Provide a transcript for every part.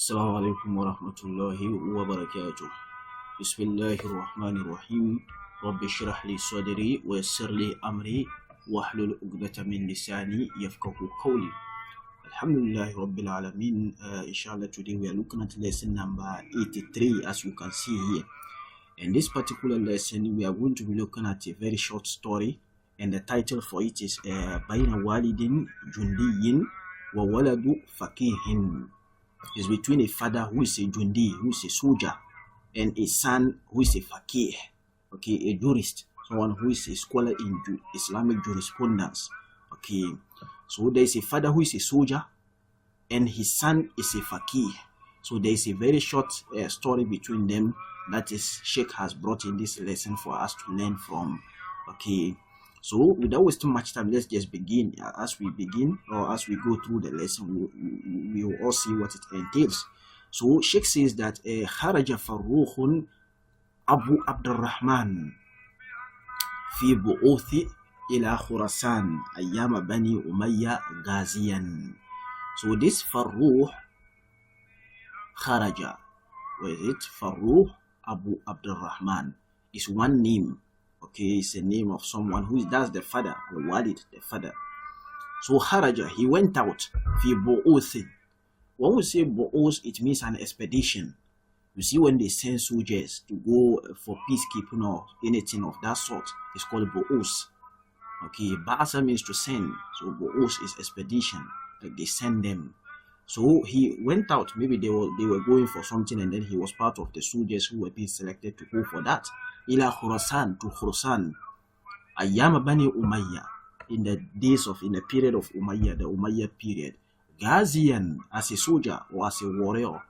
السلام عليكم ورحمة الله وبركاته. بسم الله الرحمن الرحيم. رب اشرح لي صدري ويسر لي أمري واحلل عقدة من لساني يفقه قولي. Alhamdulillah Rabbil Alameen. Inshallah, today we are looking at lesson number 83, as you can see here. In this particular lesson, we are going to be looking at a very short story, and the title for it is Baina Walidin Jundiyin wa Waladu Faqihin. It's between a father who is a Jundi, who is a soldier, and a son who is a Faqih, okay, a jurist, someone who is a scholar in Islamic jurisprudence. Okay, so there is a father who is a soldier and his son is a Faqih. So there is a very short story between them that is Sheikh has brought in this lesson for us to learn from. Okay, so without wasting much time, let's just begin. As we begin, or as we go through the lesson, we will all see what it entails. So Sheikh says that خرج فروخ أبو عبد الرحمن في بعوث إلى خراسان أيام بني أمية غازيا. So this Farruh Kharaja, where is it? Farruh Abu Abdul Rahman is one name. Okay, it's a name of someone who is, that's the father, the Walid, the father. So Kharaja, he went out. Fi Bu'uth. When we say Bu'uth, it means an expedition. You see, when they send soldiers to go for peacekeeping or anything of that sort, it's called Bu'uth. Okay, Ba'asa means to send. So Bu'uth is expedition. Like they send them. So he went out. Maybe they were going for something, and then he was part of the soldiers who were being selected to go for that. Ila Khurasan, to Khurasan. Ayyam Bani Umayyah, in the period of Umayyah, the Umayyah period. Ghaziyan, as a soldier or as a warrior.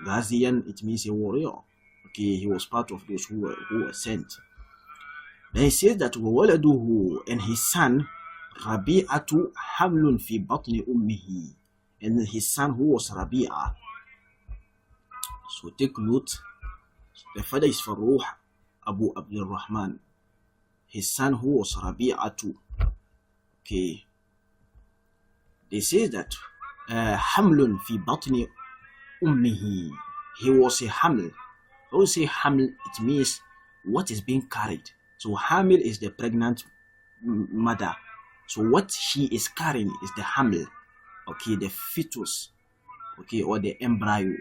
Ghaziyan, it means a warrior. Okay, he was part of those who were sent. Then he says that Wawaladuhu, and his son Rabi'atu Hamlun fi batni ummihi, and his son who was Rabi'a. So take note, the father is Farruh Abu Abdul Rahman, his son who was Rabi'atu. Okay, they say that Hamlun fi batni ummihi, he was a Haml. When we say Haml, it means what is being carried. So Hamil is the pregnant mother. So what she is carrying is the Hamil, okay, the fetus, okay, or the embryo.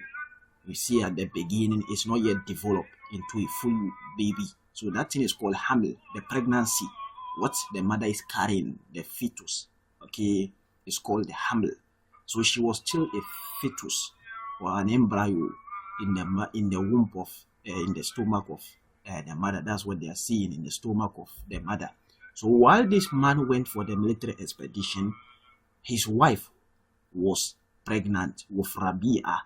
You see at the beginning, it's not yet developed into a full baby. So that thing is called Hamil, the pregnancy. What the mother is carrying, the fetus, okay, is called the Hamil. So she was still a fetus or an embryo in the womb of, in the stomach of the mother. That's what they are seeing in the stomach of the mother. So while this man went for the military expedition, his wife was pregnant with Rabi'a.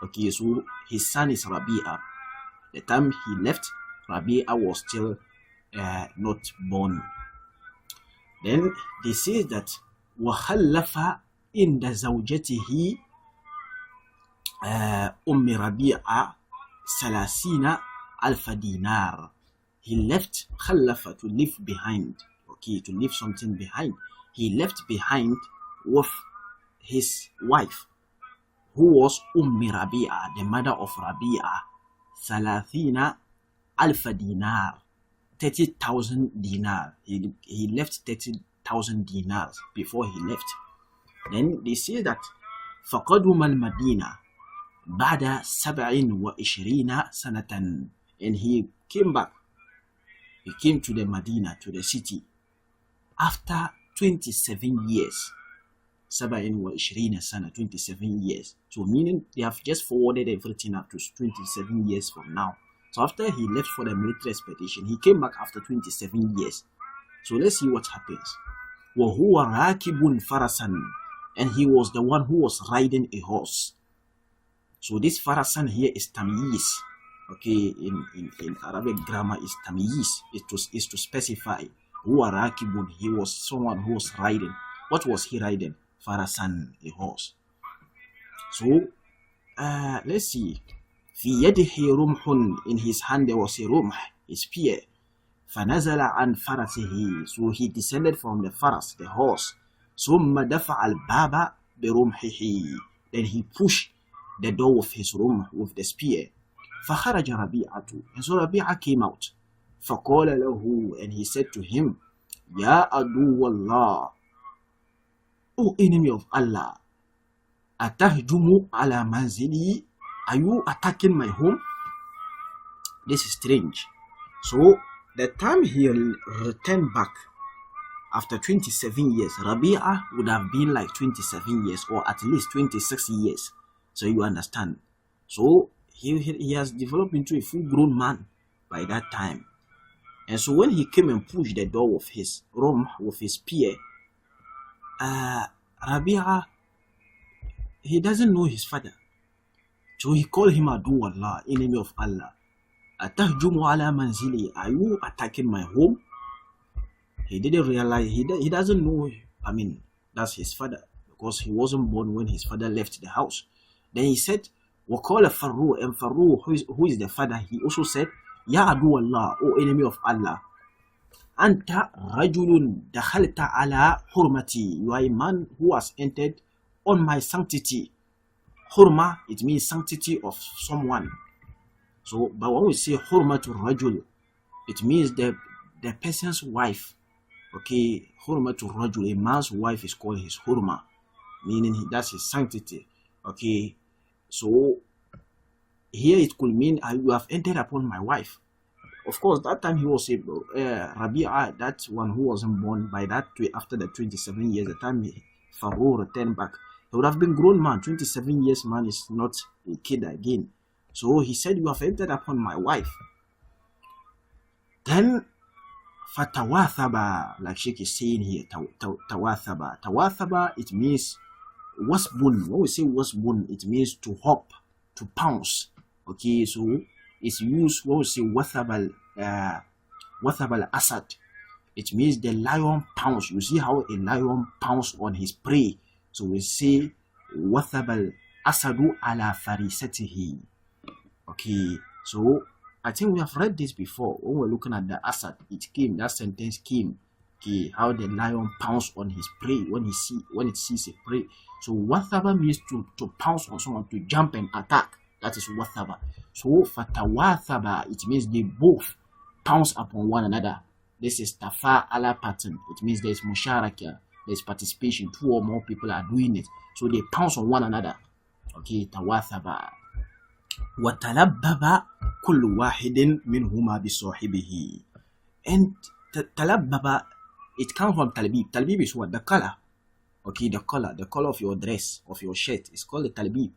Okay, so his son is Rabi'a. The time he left, Rabi'a was still not born. Then they say that وَخَلَّفَ إِنْدَ زَوْجَتِهِ أُمِّ رَبِيعَ سَلَاسِينَ أَلْفَ دِينَارٍ. He left Khallafa, to leave behind. Okay, to leave something behind. He left behind with his wife, who was Rabi'a, the mother of Rabi'a, Salathina Alfa Dinar, 30,000 dinar. He left 30,000 dinars before he left. Then they say that فَقَدُمَ الْمَدِينَةِ بَعْدَ 27 سَنَةً, and he came back. He came to the Medina, to the city, after 27 years. 27 sana, 27 years. So meaning they have just forwarded everything up to 27 years from now. So after he left for the military expedition, he came back after 27 years. So let's see what happens. وَهُوَ رَاكِبٌ فَرَسًا, and he was the one who was riding a horse. So this farasan here is tamyiz. Okay, in Arabic grammar is tamyiz. Is to specify. Huwa rakibun, he was someone who was riding. What was he riding? Farasan, a horse. So let's see. Fi yadihi rumhun, in his hand there was a rumh, a spear. Fanazala an farasihi, so he descended from the faras, the horse. Summa dafa al baba bi rumhihi, then he pushed the door of his room with the spear. فخرج ربيعة, and so Rabi'a came out. فقال له, and he said to him, يا عدو الله, O enemy of Allah, أتهجم على منزلي, are you attacking my home? This is strange. So the time he returned back after 27 years, Rabi'a would have been like 27 years or at least 26 years. So you understand. So he has developed into a full-grown man by that time. And so when he came and pushed the door of his room with his spear, Rabi'a, he doesn't know his father. So he called him Adu Allah, enemy of Allah. Atahjumu ala manzili, are you attacking my home? He didn't realize, he doesn't know, I mean, that's his father, because he wasn't born when his father left the house. Then he said, وَقَالَ فَرُّ, and Farru, who is the father, he also said, Ya Adu Allah, O enemy of Allah, Anta rajulun dakhalta ala hurmati, you are a man who has entered on my sanctity. Hurma, it means sanctity of someone. So, but when we say hurmatul rajul, it means the person's wife. Okay, hurmatul rajul, a man's wife is called his hurma, meaning that's his sanctity. Okay, so here it could mean you have entered upon my wife. Of course, that time he was a Rabi'a, that one who wasn't born by that after the 27 years, the time Farru returned back, he would have been grown man. 27 years man is not a kid again. So he said, you have entered upon my wife. Then Fatawathaba, like Sheikh is saying here, Tawathaba. Tawathaba, it means wasbun. When we say wasbun, it means to hop, to pounce. Okay, so it's used when we say wathabal asad. It means the lion pounce. You see how a lion pounce on his prey. So we say wathabal asadu ala farisatihi. Okay, so I think we have read this before when we're looking at the asad. It came, that sentence came. Okay, how the lion pounce on his prey when it sees a prey. So wathaba means to pounce on someone, to jump and attack. That is wathaba. So fatawathaba, it means they both pounce upon one another. This is tafa'ala pattern. It means there is musharaka, there is participation. Two or more people are doing it. So they pounce on one another. Okay, tawathaba. وَتَلَبَّبَ كُلُّ وَاحِدٍ مِنْهُمَا بِصَاحِبِهِ. And talabbaba, it comes from talbib. Talbib is what? The color. Okay, the color of your dress, of your shirt, is called the talbib.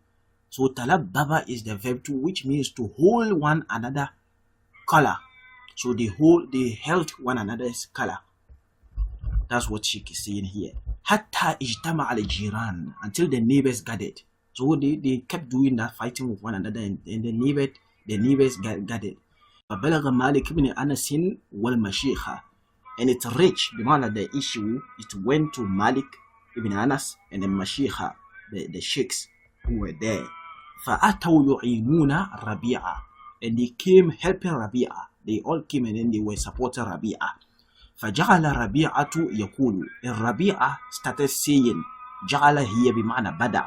So talabbaba is the verb to, which means to hold one another color. So they held one another's color. That's what Sheikh is saying here. Hatta ijtama al jiran, until the neighbors gathered. So they kept doing that, fighting with one another, and the neighbors gathered. فبلغ مالك بن أنس والمشيخة, and it reached the issue. It went to Malik ibn Anas and the Mashikha, the sheikhs who were there. فأتوا يعينون ربيعة, and they came helping Rabi'a. They all came and then they were supporting Rabi'a. فجعل ربيعة يقول, and Rabi'a started saying, جعل هي بمعنى بدأ,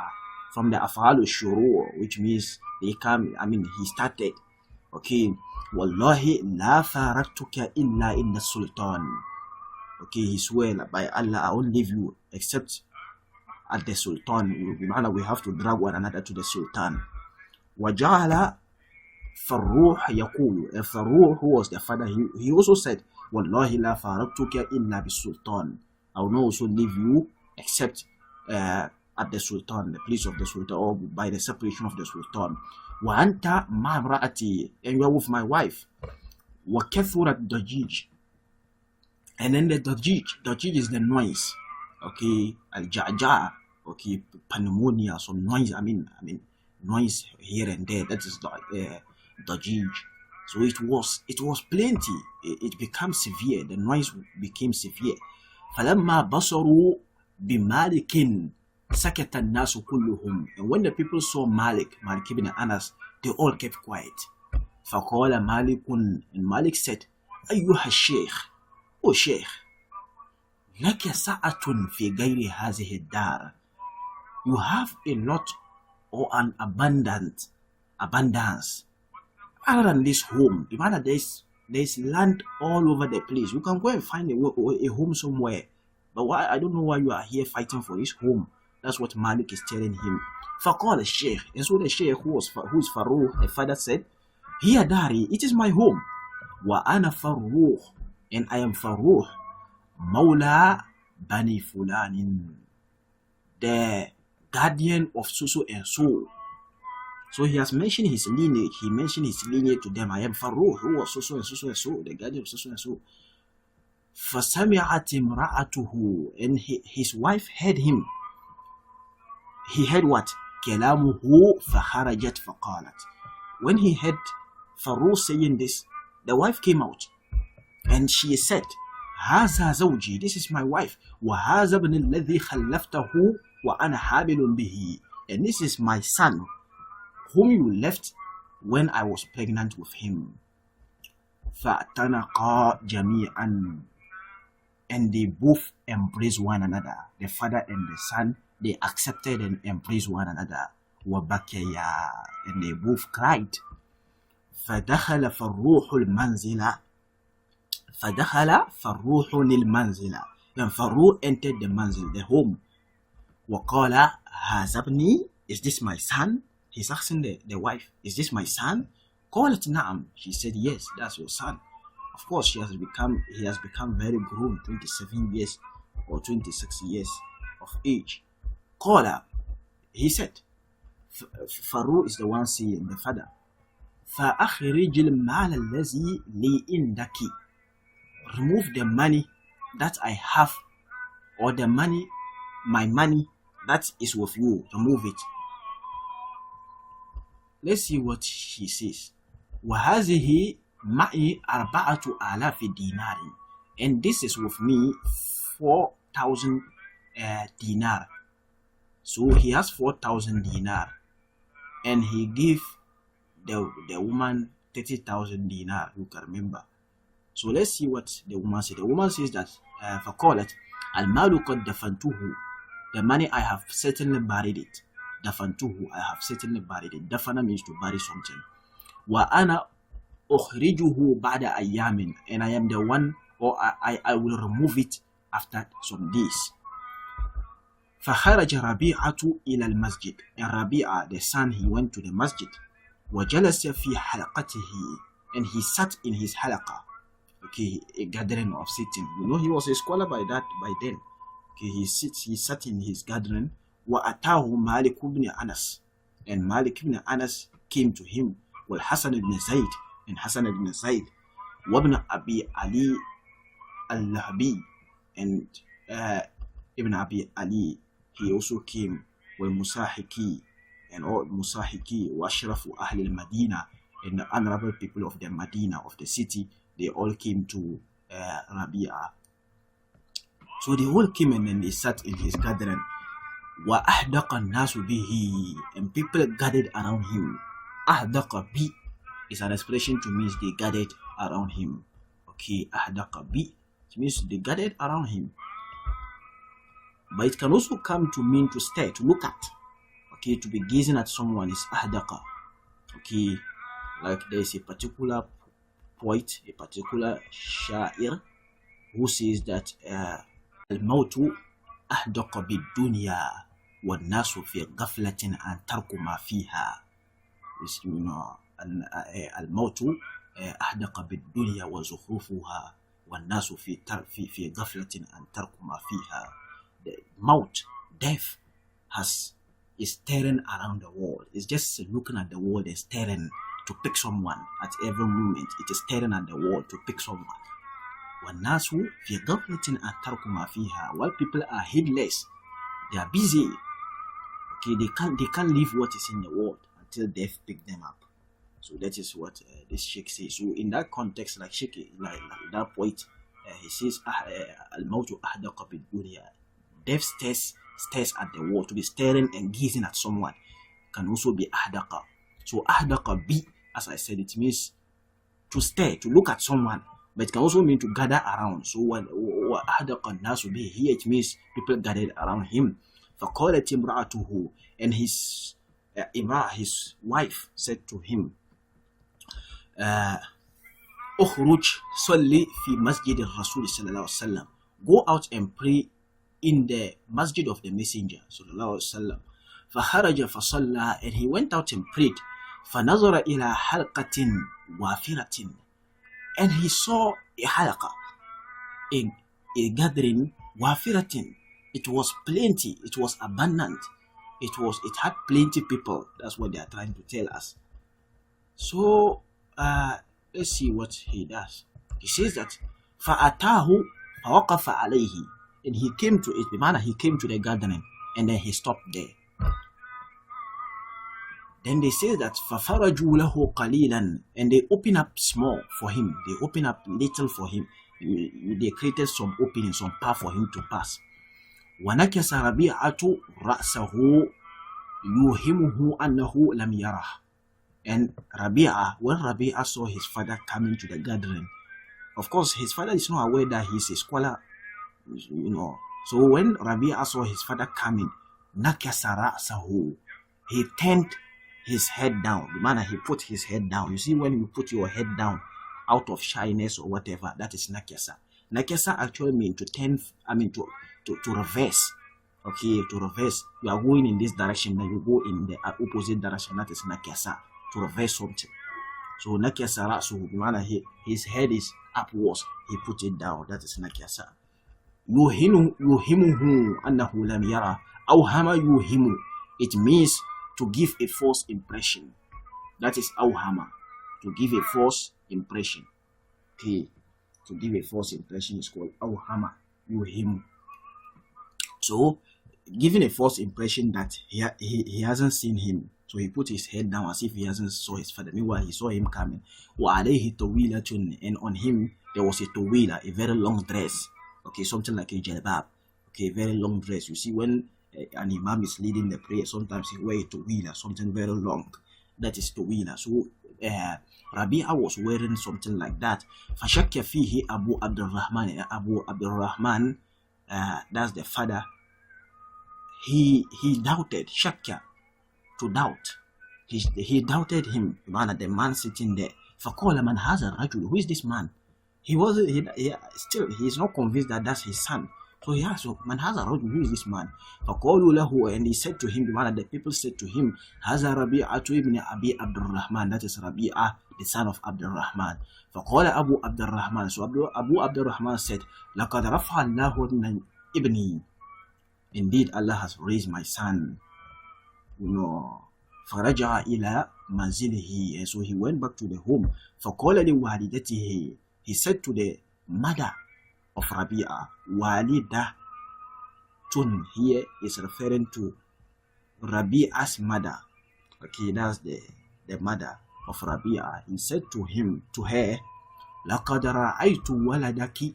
from the af'al al-shuru', which means they come, I mean he started. Okay, wallahi la faraktuka illa inna sultan. Okay, he swear by Allah, I won't leave you except at the sultan. We have to drag one another to the sultan. وجعل فروح يقول, Faruh, who was the father, he also said, wallahi la faraktuka illa bisultan, I will not also leave you except at the sultan, the place of the sultan, or by the separation of the sultan. Wa anta ma'amra'ati, and you are with my wife. Wa kathurat dajij, and then the dajij is the noise. Okay, al-ja'ja, okay, pneumonia, some noise. I mean noise here and there. That is the dajij. So it was plenty. It became severe. The noise became severe. فَلَمَّا بَصَرُوا بِمَالِكٍ سَكَتَ النَّاسُ كُلُّهُمْ. And when the people saw Malik ibn Anas, they all kept quiet. فَقَالَ مَالِكٌ, and Malik said, أَيُّهَا الشَّيْخ, O Sheikh, لَكَ سَعَةٌ فِي غَيْرِ هَذِهِ الدَّارِ. You have a lot or an abundance other than this home. The matter there's land all over the place. You can go and find a home somewhere. But why? I don't know why you are here fighting for this home. That's what Malik is telling him. فقال الشيخ, and so the Sheikh who is Faruh, the father said, "Here, Dari, it is my home. وأنا فروح, and I am Faruh, Mawla Bani Fulanin, the guardian of so and so." So he has mentioned his lineage. He mentioned his lineage to them. I am Faruh, who was so and so, the guardian of so and so. فَسَمِعَتْ امْرَأَتُهُ, and his wife heard him. He heard what? كَلَامُهُ فَخَرَجَتْ فَقَالَتْ. When he heard Faruh saying this, the wife came out and she said, هَذَا زَوْجِي, this is my wife. وَهَذَا ابْنِ الَّذِي خَلَّفْتَهُ وَأَنَا حَامِلٌ بِهِ, and this is my son whom you left when I was pregnant with him. فَأَتَنَقَا جَمِيعًا, and they both embraced one another. The father and the son, they accepted and embraced one another. وَبَكَيَا, and they both cried. فَدَخَلَ فَالرُّوحُ لِلْمَنْزِلَ, then Faruh entered the manzil, the home. وَقَالَ هَذَا ابْنِي, is this my son? He's asking the wife, is this my son? قالت نعم, she said, yes, that's your son. Of course, he has become very grown, 27 years or 26 years of age. قال, he said, Faruh is the one saying, the father, فَأَخْرِجِ الْمَالَ الَّذِي لِي إِنْدَكِ, remove the money that I have, or the money, my money that is with you, remove it. Let's see what he says. وَهَذِهِ مَعِي 4,000 دِينَارٍ, and this is with me 4,000 dinar. So he has 4,000 dinar, and he gave the woman 30,000 dinar. You can remember. So let's see what the woman said. The woman says that فَقَالَتْ الْمَالُ قَدْ دَفَنْتُهُ, the money I have certainly buried it. Dafantuhu, I have certainly buried it. Dafana means to bury something. Wa ana ukhrijuhu ba'da ayyamin, and I am the one, or I will remove it after some days. فخرج ربيعة إلى المسجد, and Rabi'a, the son, he went to the masjid. وجلس في حلقته, and he sat in his halaqa. Okay, a gathering of sitting. You know, he was a scholar by then. Okay, he sat in his gathering. وَأَتَاهُ مَالِكُ بْنِ أَنَسٍ, and Malik ibn Anas came to him. وَالْحَسَنِ ibn Zayd, and Hassan ibn Zayd. وَابْنَ أَبِي Ali al-Lahabi, and Ibn Abi Ali, he also came. وَالْمُسَاحِكِ, and all Musahiki, وَأَشْرَفُ أَهْلِ الْمَدِينَةِ, and the honorable people of the Medina, of the city, they all came to Rabi'a. So they all came and then they sat in his gathering. وَأَحْدَقَ النَّاسُ بِهِ, and people gathered around him. أَحْدَقَ بِي is an expression to mean they gathered around him. Okay, أَحْدَقَ بِي, it means they gathered around him. But it can also come to mean to stare, to look at. Okay, to be gazing at someone is أَحْدَقَ. Okay, like there is a particular poet, a particular sha'ir, who says that al-mawtu أحدق بالدنيا والناس في غفلة عن ترك ما فيها. الموت أحدق بالدنيا وزخرفها والناس في غفلة عن ترك ما فيها. The mouth, death, is staring around the world. It's just looking at the world and staring to pick someone at every moment. It is staring at the world to pick someone. وَالنَّاسُ فِي غَفْلَةٍ عَنْ تَرْكُ مَا فِيهَا, while people are heedless, they are busy. Okay, they can't leave what is in the world until death pick them up. So that is what this sheikh says. So in that context, like that poet, he says, "Al-mawtu ahdaqa bid-dunya." Death stares at the world. To be staring and gazing at someone can also be ahdaqa. So ahdaqa bi, as I said, it means to stare, to look at someone. But it can also mean to gather around. So when أَحْدَقَ النَّاسُ بِهِ, here it means people gathered around him. فَقَالَتِ امْرَأَتُهُ, and his his wife, said to him, "Ukhruj salli fi masjid al-Rasul sallallahu alaihi wasallam." Go out and pray in the masjid of the Messenger sallallahu alaihi wasallam. فخرج فصلى, and he went out and prayed. فنظر إلى حلقة وافرة, and he saw a halqa, a gathering, wafiratin. It was plenty, it was abundant, it had plenty people. That's what they are trying to tell us. So let's see what he does. He says that فأتاه فوقف عليه, and he came to it, bimana he came to the gathering, and then he stopped there. Then they say that فَفَرَجُوا لَهُ قَلِيلًا, and they open up small for him. They open up little for him. They created some opening, some path for him to pass. وَنَكَسَ رَبِيعَةُ رَأْسَهُ يُوهِمُهُ أَنَّهُ لَمْ يَرَهُ. And when Rabi'a saw his father coming to the gathering, of course his father is not aware that he's a scholar, So when Rabi'a saw his father coming, نَكَسَ رَأْسَهُ, he turned his head down. The man, he put his head down. You see, when you put your head down out of shyness or whatever, that is nakasa. Nakasa actually means to turn, to reverse. Okay, to reverse. You are going in this direction, then you go in the opposite direction. That is nakasa, to reverse something. So nakasa rasu, the man, his head is upwards. He put it down. That is nakasa. Yuhimuhu annahu lam yara. Awhama yuhimu. It means to give a false impression. That is awhama, to give a false impression. Okay, to give a false impression is called awhama, yuhimu. So, giving a false impression that he hasn't seen him, so he put his head down as if he hasn't saw his father. Meanwhile, he saw him coming. وَعَلَيْهِ طَوِيلَةٌ, and on him there was a tawila, a very long dress. Okay, something like a jalbab. Okay, very long dress. You see, when an imam is leading the prayer, sometimes he wears tawila, something very long. That is tawila. So Rabi'a was wearing something like that. فَشَكَّ فِيهِ Abu Abdul Rahman. Abu Abdul Rahman, that's the father. He doubted. Shakya, to doubt. He doubted him. The man sitting there. فَقَالَ مَنْ هَذَا الرَّجُلُ, who is this man? Still he's not convinced that that's his son. So he asked, "Man has a rajul, who is this man?" فَقَالُوا لَهُ, and he said to him, the people said to him, هَذَا رَبِيعَةُ ibn Abi Abdul Rahman, that is Rabi'a, the son of Abdul Rahman. فَقَالَ Abu Abdul Rahman, so Abu Abdul Rahman said, لَقَدْ رَفَعَ اللَّهُ ibni, indeed Allah has raised my son. فَرَجَعَ إِلَى مَنْزِلِهِ, and so he went back to the home. فَقَالَ لِوَالِدَتِهِ, he said to the mother of Rabi'a, Walida Tun here is referring to Rabi'a's mother. Okay, that's the mother of Rabi'a. He said to her, لَقَدْ رَأَيْتُ وَلَدَكِ,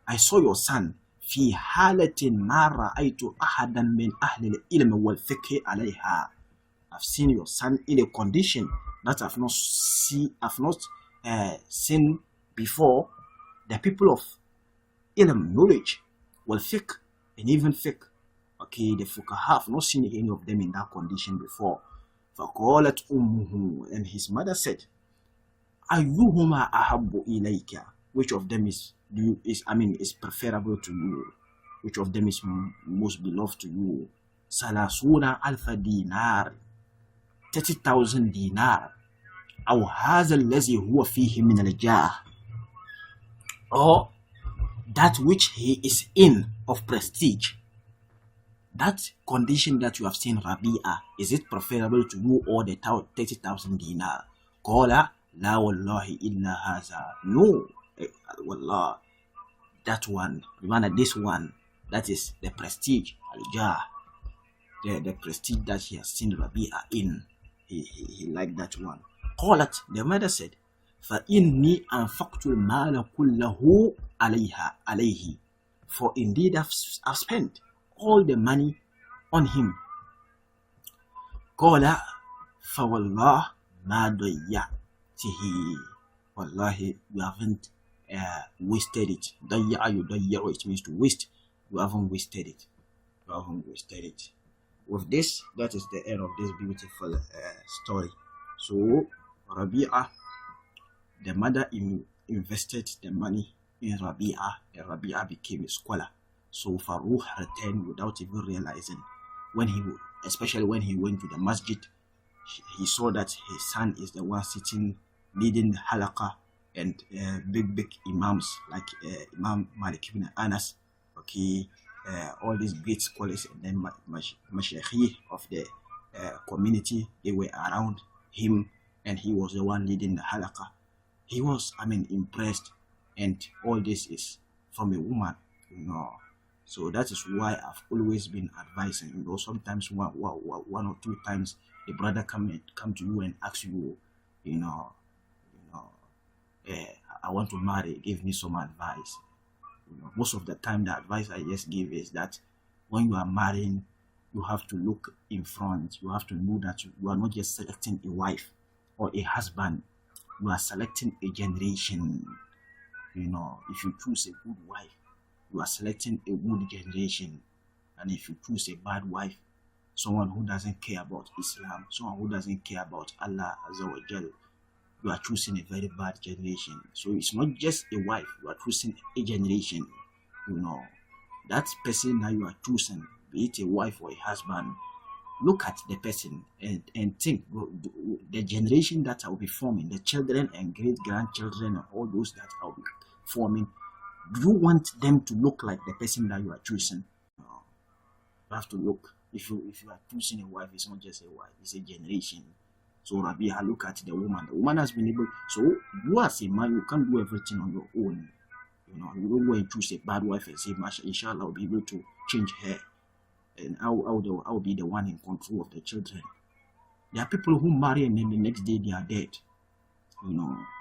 I saw your son, فِي حَالَةٍ مَا رَأَيْتُ أَحَدًا مِنْ أَهْلِ الْإِلْمِ وَالْفِقْهِ عَلَيْهَا. I've seen your son in a condition that I've not seen before the people of ilm, knowledge, fiqh, and even fiqh. Okay, the fuqaha have not seen any of them in that condition before. فَقَالَتْ أُمُّهُ, and his mother said, أَيُّهُمَا أَحَبُّ إِلَيْكَ, which of them is preferable to you? Which of them is most beloved to you? ثَلَاثُونَ أَلْفَ دِينَارٍ, 30,000 dinar. أَوْ هَذَا الَّذِي هُوَ فِيهِ مِنَ الْجَاهِ, or that which he is in of prestige. That condition that you have seen Rabi'a, is it preferable to you or the 30,000 dinar? Qala la wallahi illa haza. No, wallah, that one, this one, that is the prestige, al-jah, the prestige that he has seen Rabi'a in. He liked that one. Qalat, the mother said, فَإِنِّي أَنْفَقْتُ الْمَالَ كُلَّهُ عَلَيْهِ, for indeed I've spent all the money on him. قَالَ فَوَاللَّهِ مَا ضَيَّعْتِهِ, wallahi, you haven't wasted it. ضَيَّعُ, it means to waste. You haven't wasted it. with this, that is the end of this beautiful story. So Rabi'a, the mother invested the money in Rabi'a, and Rabi'a became a scholar. So Farouk returned without even realizing. Especially when he went to the masjid, he saw that his son is the one sitting leading the halaqah, and big imams like Imam Malik ibn Anas, okay, all these great scholars, and then mashayikh of the community, they were around him, and he was the one leading the halaqah. He was, impressed, and all this is from a woman, So that is why I've always been advising, sometimes one or two times the brother come to you and ask you, I want to marry, give me some advice. Most of the time the advice I just give is that when you are marrying, you have to look in front. You have to know that you are not just selecting a wife or a husband. You are selecting a generation. If you choose a good wife, you are selecting a good generation. And if you choose a bad wife, someone who doesn't care about Islam, someone who doesn't care about Allah Azza wa Jal, you are choosing a very bad generation. So it's not just a wife, you are choosing a generation. That person that you are choosing, be it a wife or a husband, look at the person and think, the generation that will be forming, the children and great-grandchildren and all those that will be forming, do you want them to look like the person that you are choosing? You have to look. If you are choosing a wife, it's not just a wife, it's a generation. So Rabi'a, look at the woman. The woman has been able. So you as a man, you can't do everything on your own. You don't go and choose a bad wife and say, inshallah, I'll be able to change her, and I'll be the one in control of the children. There are people who marry and then the next day they are dead.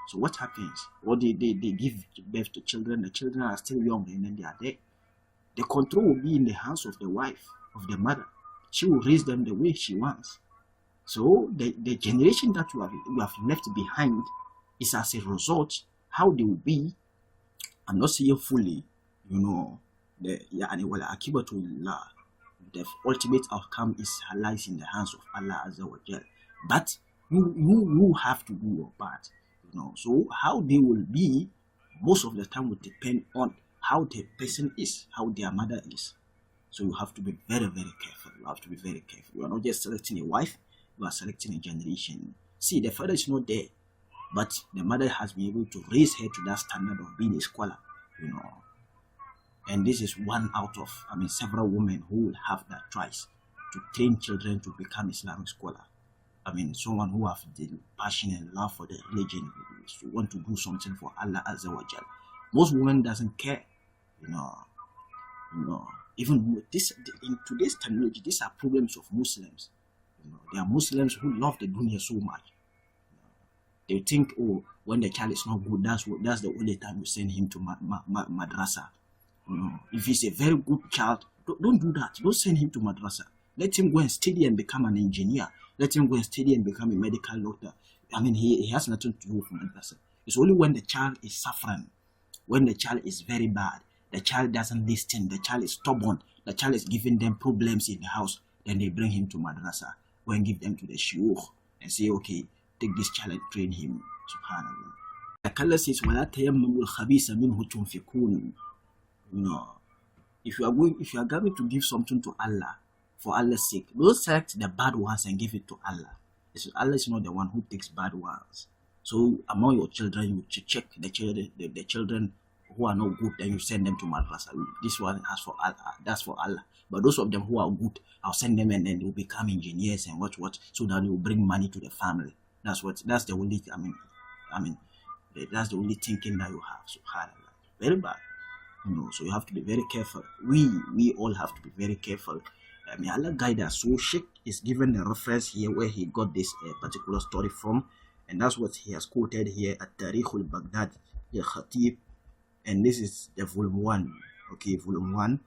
So what happens? Or they give birth to children. The children are still young and then they are dead. The control will be in the hands of the wife, of the mother. She will raise them the way she wants. So the generation that you have left behind is as a result how they will be. I'm not saying fully, the ultimate outcome lies in the hands of Allah Azza wa Jal. But you have to do your part, So how they will be, most of the time will depend on how the person is, how their mother is. So you have to be very, very careful. You have to be very careful. You are not just selecting a wife, you are selecting a generation. See, the father is not there, but the mother has been able to raise her to that standard of being a scholar, And this is one out of, several women who will have that choice to train children to become Islamic scholar. Someone who have the passion and love for the religion, who want to do something for Allah Azza wa Jal. Most women doesn't care, Even with this, in today's terminology, these are problems of Muslims. There are Muslims who love the dunya so much. They think, when the child is not good, that's the only time you send him to madrasa. If he's a very good child, don't do that. Don't send him to madrasa. Let him go and study and become an engineer. Let him go and study and become a medical doctor. He has nothing to do with madrasa. It's only when the child is suffering, when the child is very bad, the child doesn't listen, the child is stubborn, the child is giving them problems in the house, then they bring him to madrasa. Go and give them to the shuyukh and say, okay, take this child and train him. Subhanallah. Allah says, وَلَا تَيَمَّمُوا الْخَبِيثَ مِنْهُ تُنْفِقُونَ. If you are going to give something to Allah, for Allah's sake, don't select the bad ones and give it to Allah. Allah is not the one who takes bad ones. So among your children, you check the children who are not good, then you send them to madrasa. This one has for Allah, that's for Allah. But those of them who are good, I'll send them and then they'll become engineers and what, so that they will bring money to the family. That's the only, that's the only thinking that you have. Subhanallah. Very bad. So you have to be very careful. We all have to be very careful. May Allah guide us. So Sheikh is given a reference here where he got this particular story from, and that's what he has quoted here at Tarikh al-Baghdad, the Khatib, and this is the volume 1. Okay, volume 1,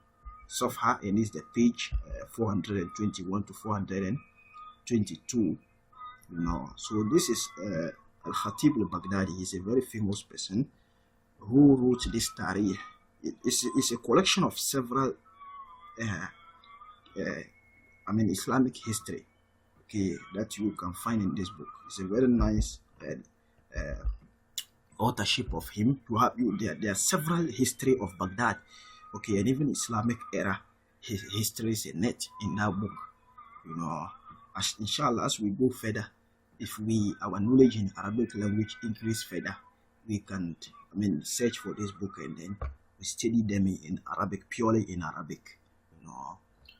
Safha, and this is the page 421 to 422. So this is Al-Khatib al-Baghdadi. He's a very famous person who wrote this Tarikh. It's a collection of several Islamic history, okay, that you can find in this book. It's a very nice authorship of him to help you. There are several history of Baghdad, okay, and even Islamic era histories in it in that book. You know, inshallah, as we go further, if our knowledge in Arabic language increase further, we can search for this book and then we study them in Arabic, purely in Arabic. You know,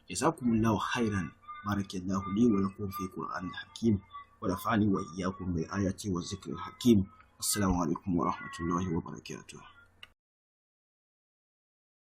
Jazakum Allahu Khairan. Barakallahu li wa lakum fi Qur'an al-Hakim wa nafa'ani wa iyyakum bil ayati wa zikr al-hakim. Assalamu alaikum wa rahmatullahi wa barakatuh.